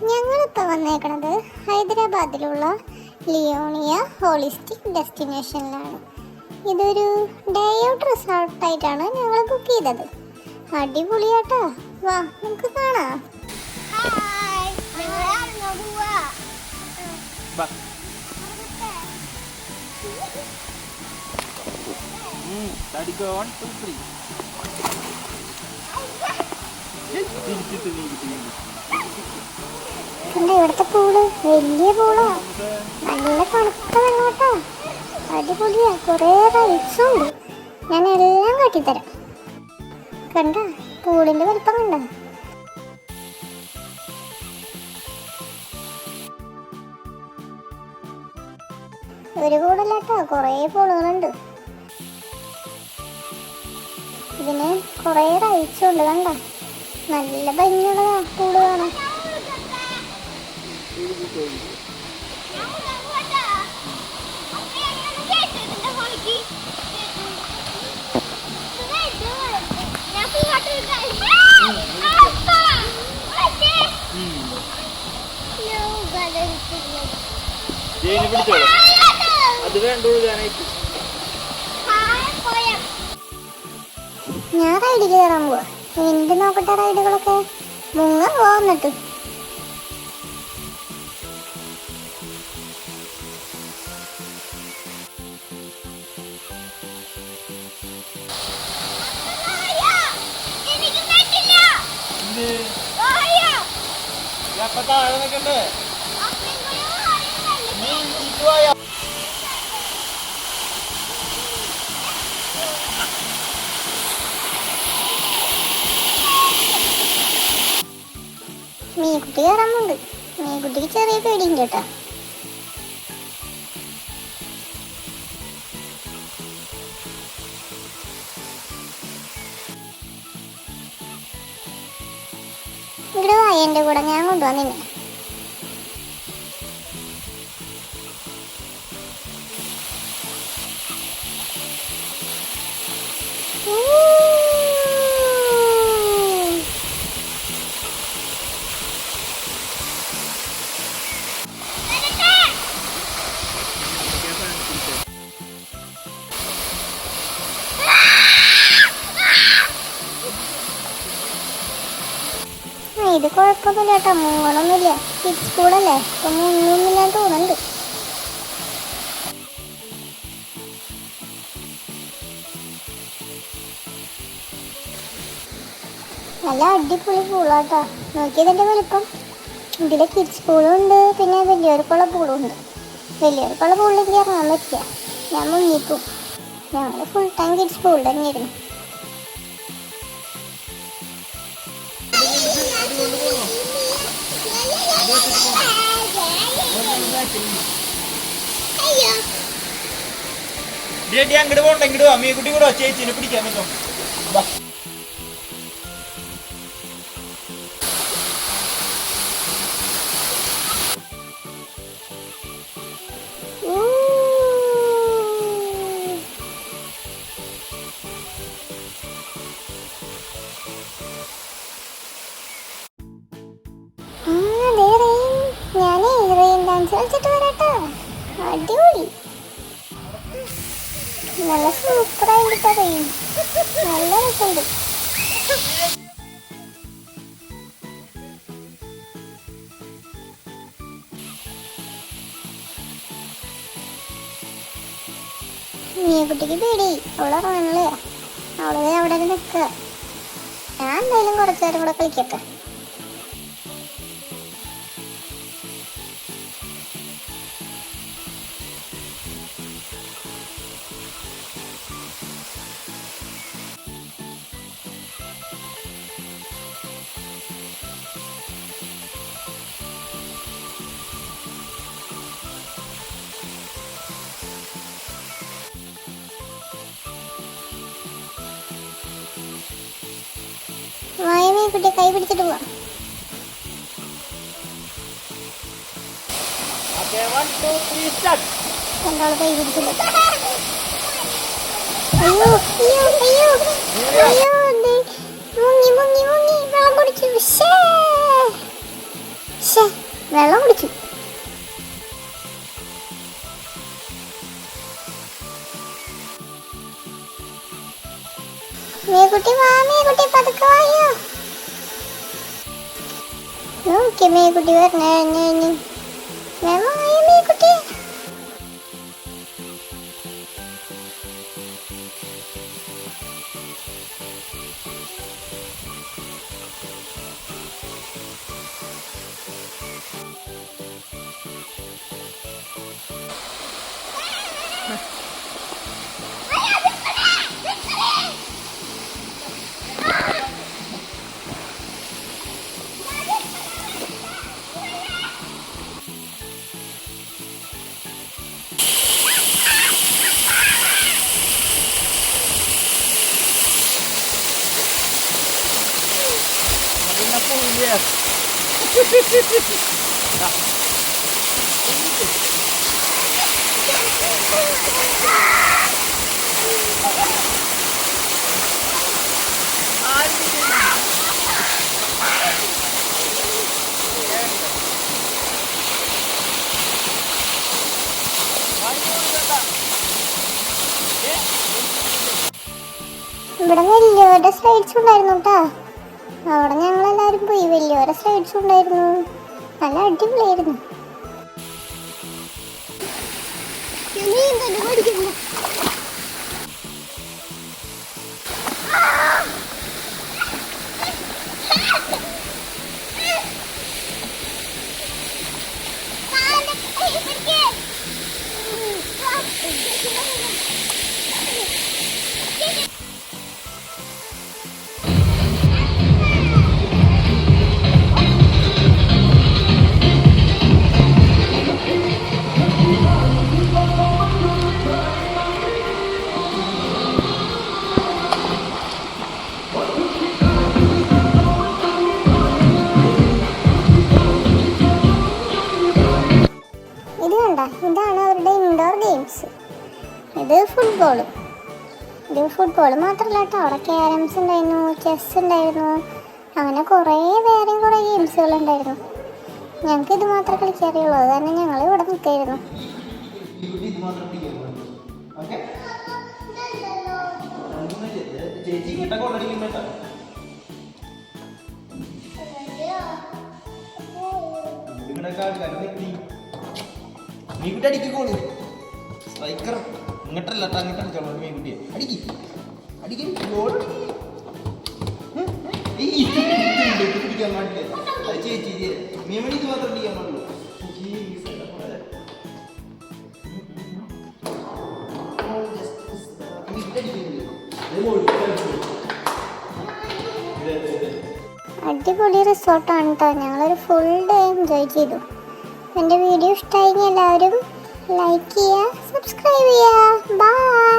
ഞങ്ങളിപ്പോൾ വന്നേക്കണത് ഹൈദരാബാദിലുള്ള ലിയോണിയ ഹോളിസ്റ്റിക് ഡെസ്റ്റിനേഷനിലാണ്. ഇതൊരു day out റിസോർട്ടായിട്ടാണ് ഞങ്ങൾ ബുക്ക് ചെയ്തത്. അടിപൊളിയാട്ടാ, വാ നമുക്ക് കാണാം. ഇവിടുത്തെ പൂള് വലിയ പൂളാ, നല്ല തണുത്ത വെള്ളോട്ടാ, അടിപൊളിയാ. കുറേ റൈഡ്സും ഉണ്ട്, ഞാൻ എല്ലാം കാട്ടിത്തരാം. കണ്ട പൂളിന്റെ വലിപ്പം കണ്ട. ഒരു പൂളല്ലാട്ടാ, കുറേ പൂളുകളുണ്ട്. ഇതിന് കുറേ റൈഡ്സും ഉണ്ട്. കണ്ട നല്ല ഭംഗിയുള്ളതാ പൂള് കാണാൻ. ഞാൻ റൈഡ് കയറാൻ പോവാ. എന്റെ നോക്കട്ടെ റൈഡുകളൊക്കെ. മുങ്ങ പോന്നിട്ട് മീൻകുട്ടി കയറാമുണ്ട്. മീൻകുട്ടിക്ക് ചെറിയ പേടിയുണ്ട് കേട്ടാ. ഇവിടെ വാ എൻ്റെ കൂടെ, ഞാൻ കൊണ്ടുവന്നിന്നെ. ഇത് കുഴപ്പമൊന്നുമില്ല കേട്ടോ, മുങ്ങണമൊന്നുമില്ല. കിഡ്സ് സ്കൂളല്ലേ, അപ്പം മുങ്ങൊന്നുമില്ല തോന്നുന്നുണ്ട്. നല്ല അടിപൊളി പൂളാട്ടോ, നോക്കിയതിൻ്റെ വലുപ്പം. ഇതിൽ കിഡ്സ് പൂളും ഉണ്ട്, പിന്നെ വലിയവർക്കുള്ള പൂളും ഉണ്ട്. വലിയവർക്കുള്ള പൂളിലേക്ക് ഇറങ്ങാൻ പറ്റില്ല, ഞാൻ മുങ്ങിപ്പോവും. ഞങ്ങൾ ഫുൾ ടൈം കിഡ്സ് പൂളിൽ തന്നെയായിരുന്നു. അങ്ങോട്ട് പോകണ്ട, ഇങ്ങോട്ട് വാ. മീൻകുട്ടി കൂടെ ചേച്ചിനെ പിടിക്കാൻ പറ്റും. ഞാനേ റെയിൻ ഡാൻസ് കളിച്ചിട്ട് വരാട്ടോ, അടിപൊളി. നല്ല സൂപ്പറായിട്ട് റെയിൻ, നല്ല രസമുണ്ട്. മീൻകുട്ടിക്ക് പേടി, അവളിറങ്ങണല്ലേ. അവള് അവിടെ നിൽക്കുക. ഞാൻ എന്തായാലും കുറച്ചു നേരം കൂടെ കളിക്കട്ടെ. വായമീൻകുട്ടി കൈ പിടിച്ചിട്ട് പോവാം. രണ്ടാള് കൈ പിടിച്ചില്ല. അയ്യോ അയ്യോ അയ്യോ അയ്യോ, മുങ്ങി മുങ്ങി ശ്ശേ. ശ്ശേ, വെള്ളം കുടിച്ചു. മേക്കുട്ടി വാ, മേക്കുട്ടി പതുക്കെ വായോ. നോക്കിയ മേക്കുട്ടി വരണ വായോ മേക്കുട്ടി. ഇവിടെ വലിയവരുടെ സ്ലൈഡ്സ് ഉണ്ടായിരുന്നു കേട്ടാ. അവിടെ ഞങ്ങളെല്ലാവരും പോയി. വലിയവരുടെ സ്ലൈഡ്സ് ഉണ്ടായിരുന്നു, നല്ല അടിപൊളിയായിരുന്നു. ഇതാണ് അവരുടെ ഇൻഡോർ ഗെയിംസ്. ഇത് ഫുട്ബോൾ മാത്രമല്ല കേട്ടോ. അവിടെ ക്യാരംസ് ഉണ്ടായിരുന്നു, ചെസ് ഉണ്ടായിരുന്നു, അങ്ങനെ കുറേ വേറെയും കുറേ ഗെയിംസുകൾ ഉണ്ടായിരുന്നു. ഞങ്ങൾക്ക് ഇത് മാത്രമേ കളിക്കാറിയുള്ളൂ, അത് തന്നെ ഞങ്ങൾ ഇവിടെ നിൽക്കായിരുന്നു. മീൻകുട്ടി അടിക്കോളൂ. സ്ട്രൈക്കർ ഇങ്ങോട്ടല്ല അങ്ങോട്ട് അടിച്ചോളൂ. മീൻകുട്ടിയെ അടിക്കും ഗോൾ പിടിക്കാൻ പാടില്ല. അത് ചേച്ചി മീമണിക്ക് മാത്രം പിടിക്കാൻ പാടുള്ളൂ. അടിപൊളി റിസോർട്ടാണ് കേട്ടോ. ഞങ്ങളൊരു ഫുൾ ഡേ എൻജോയ് ചെയ്തു. എൻ്റെ വീഡിയോ ഇഷ്ടമായെങ്കിൽ എല്ലാവരും ലൈക്ക് ചെയ്യുക, സബ്സ്ക്രൈബ് ചെയ്യുക. ബൈ.